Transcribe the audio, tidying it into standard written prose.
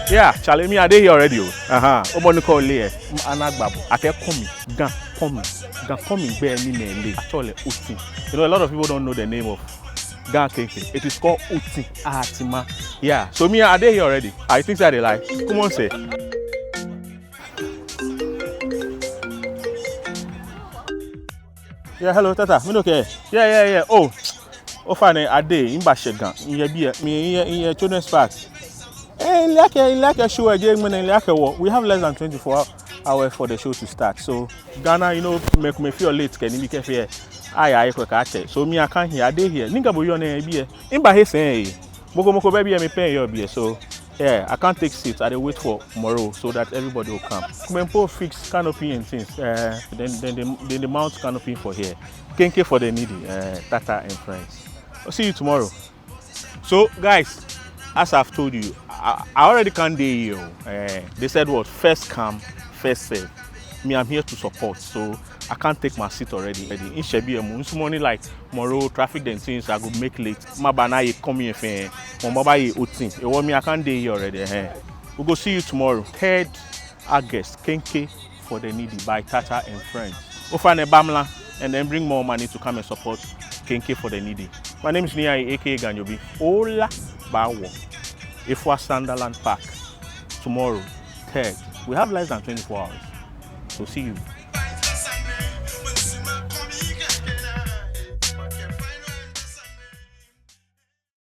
Yeah, Charlie, me, I dey here already. Omo call here. Anagbabo. Ake Komi. Komi. Bear ni nele. Actually, Uti. You know, a lot of people don't know the name of Kenkey. It is called Uti Atima. Yeah. So me, I dey here already. I think that they like. Come on, say. Yeah, hello, Tata. Me okay. Yeah. Oh, fine. I dey in Bashegan. In your me in children's park. We have less than 24 hours for the show to start. So Ghana, you know, make me feel late. Can you be careful? So me, I can't hear. I dey here. Ninga bo yon be in ba he say. Moko baby me pay your beer. So yeah, I can't take seats. I dey wait for tomorrow so that everybody will come. Kumempo fix canopy and things. Then the mount canopy for here. Kenkey for the needy. Tata and friends. I'll see you tomorrow. So guys, as I've told you, I already can't dey here. They said what? First come, first serve. Me, I'm here to support, so I can't take my seat already. In Shebi, money like tomorrow, traffic and things, I go make late. My banana come here, my baba ye outing. You want me? I can't dey here already. We'll go see you tomorrow. 3rd August, Kenkey for the needy by Tata and friends. Go find a Bamla and then bring more money to come and support Kenkey for the needy. My name is a.k.a. Ola Bawo. Ifwa Sunderland Park tomorrow, 3rd. We have less than 24 hours. So see you.